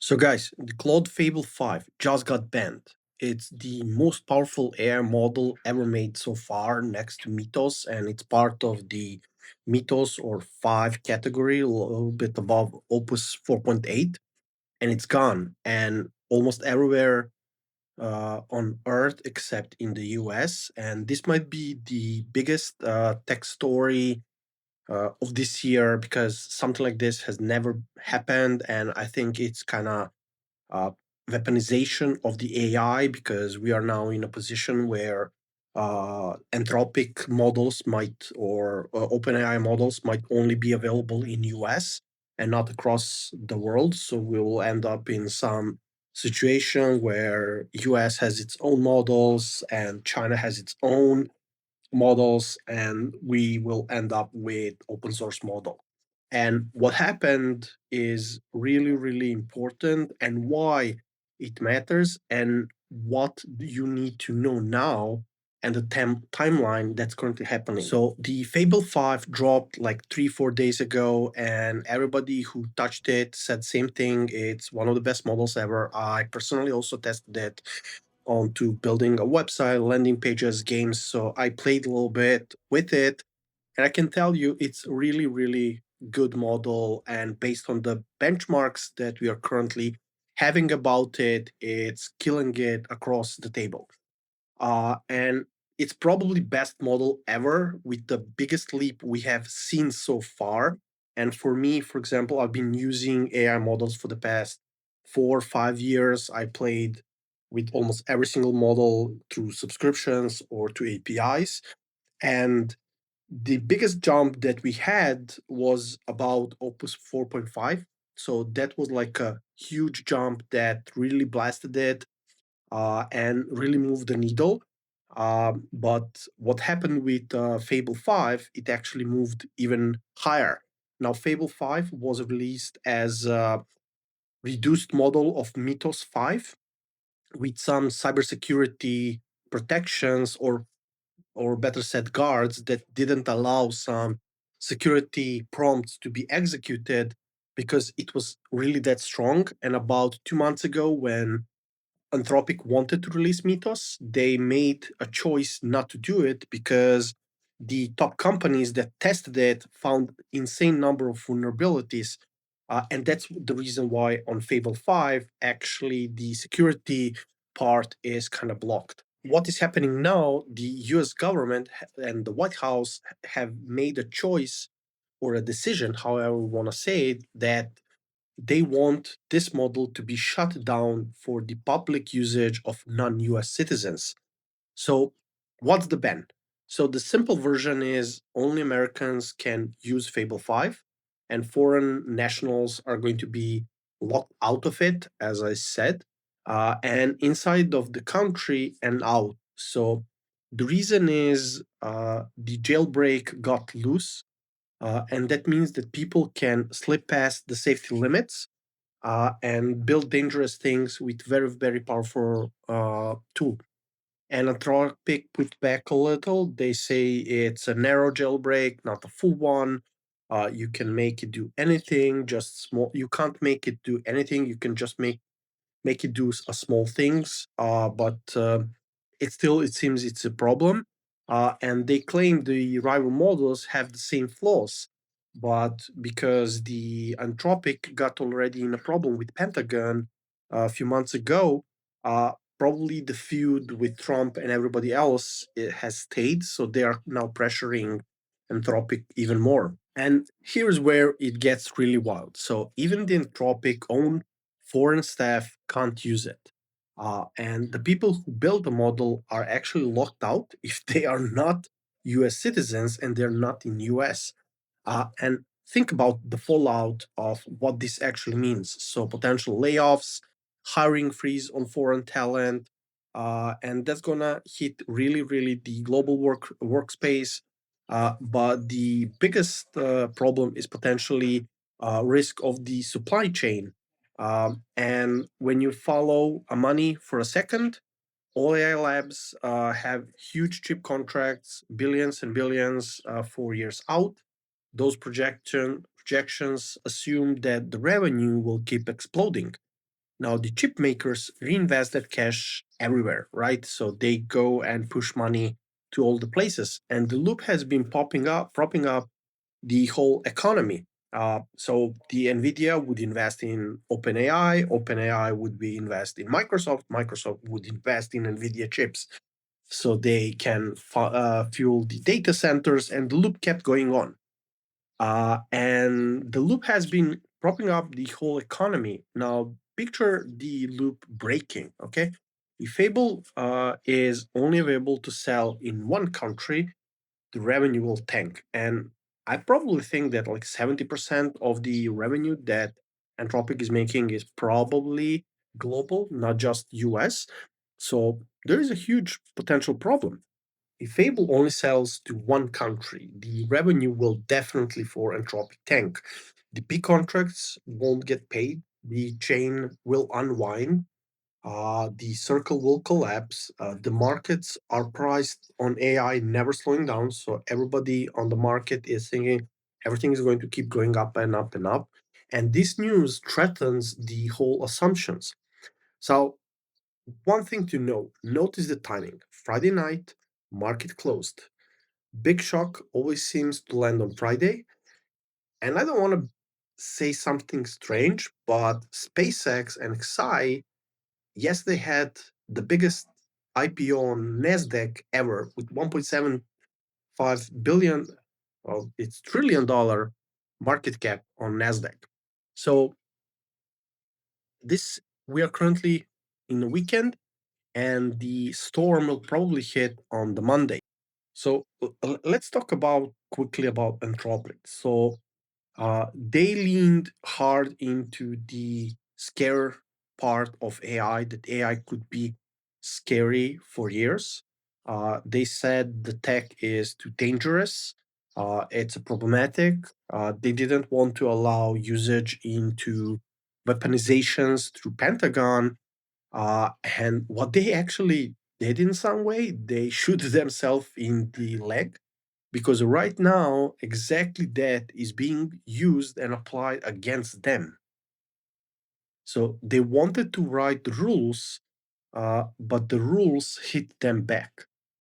So, guys, the Claude Fable 5 just got banned. It's the most powerful AI model ever made so far, next to Mythos, and it's part of the Mythos or 5 category, a little bit above Opus 4.8, and it's gone. And almost everywhere on Earth except in the US. And this might be the biggest tech story of this year because something like this has never happened. And I think it's kind of uh, weaponization of the AI because we are now in a position where Anthropic models might or OpenAI models might only be available in US and not across the world. So we will end up in some situation where US has its own models and China has its own models, and we will end up with open source model. And what happened is really, really important, and why it matters, and what you need to know now, and the timeline that's currently happening. So the Fable 5 dropped like 3 4 days ago, and everybody who touched it said same thing. It's one of the best models ever. I personally also tested it onto building a website, landing pages, games. So I played a little bit with it, and I can tell you it's really, really good model. And based on the benchmarks that we are currently having about it, it's killing it across the table. And it's probably best model ever with the biggest leap we have seen so far. And for me, for example, I've been using AI models for the past 4 or 5 years. I played with almost every single model through subscriptions or to APIs. And the biggest jump that we had was about Opus 4.5. So that was like a huge jump that really blasted it and really moved the needle. But what happened with Fable 5, it actually moved even higher. Now, Fable 5 was released as a reduced model of Mythos 5 with some cybersecurity protections, or better said, guards that didn't allow some security prompts to be executed because it was really that strong. And about 2 months ago, when Anthropic wanted to release Mythos, they made a choice not to do it because the top companies that tested it found insane number of vulnerabilities. And that's the reason why on Fable 5, actually the security part is kind of blocked. What is happening now, the US government and the White House have made a choice or a decision, however we want to say it, that they want this model to be shut down for the public usage of non US citizens. So, what's the ban? So, the simple version is only Americans can use Fable 5, and foreign nationals are going to be locked out of it, as I said, and inside of the country and out. So, the reason is the jailbreak got loose, and that means that people can slip past the safety limits and build dangerous things with very, very powerful tool. And Anthropic put back a little. They say it's a narrow jailbreak, not a full one. You can make it do anything, just small. You can't make it do anything. You can just make it do a small things. But it still it seems it's a problem. And they claim the rival models have the same flaws, but because the Anthropic got already in a problem with Pentagon a few months ago, probably the feud with Trump and everybody else has stayed. So they are now pressuring Anthropic even more. And here's where it gets really wild. So even the Anthropic own foreign staff can't use it. And the people who build the model are actually locked out if they are not US citizens and they're not in US. And think about the fallout of what this actually means. So potential layoffs, hiring freeze on foreign talent, and that's gonna hit really, really the global workspace. But the biggest problem is potentially risk of the supply chain. And when you follow a money for a second, all AI labs have huge chip contracts, billions and billions for years out. Those projections assume that the revenue will keep exploding. Now the chip makers reinvest that cash everywhere, right? So they go and push money to all the places, and the loop has been propping up the whole economy. So the Nvidia would invest in OpenAI, OpenAI would be invest in Microsoft, Microsoft would invest in Nvidia chips, so they can fuel the data centers, and the loop kept going on. And the loop has been propping up the whole economy. Now, picture the loop breaking, okay? If Fable is only available to sell in one country, the revenue will tank. And I probably think that like 70% of the revenue that Anthropic is making is probably global, not just US. So there is a huge potential problem. If Fable only sells to one country, the revenue will definitely for Anthropic tank. The big contracts won't get paid, the chain will unwind, the circle will collapse. The markets are priced on AI never slowing down. So everybody on the market is thinking everything is going to keep going up and up and up. And this news threatens the whole assumptions. So one thing to know, notice the timing. Friday night, market closed. Big shock always seems to land on Friday. And I don't want to say something strange, but SpaceX and XI, yes, they had the biggest IPO on NASDAQ ever with 1.75 billion, well, it's $1 trillion market cap on NASDAQ. So this we are currently in the weekend, and the storm will probably hit on the Monday. So let's talk about quickly about Anthropic. So they leaned hard into the scare part of AI, that AI could be scary for years. They said the tech is too dangerous. It's problematic. They didn't want to allow usage into weaponizations through Pentagon. And what they actually did in some way, they shoot themselves in the leg, because right now exactly that is being used and applied against them. So they wanted to write the rules, but the rules hit them back.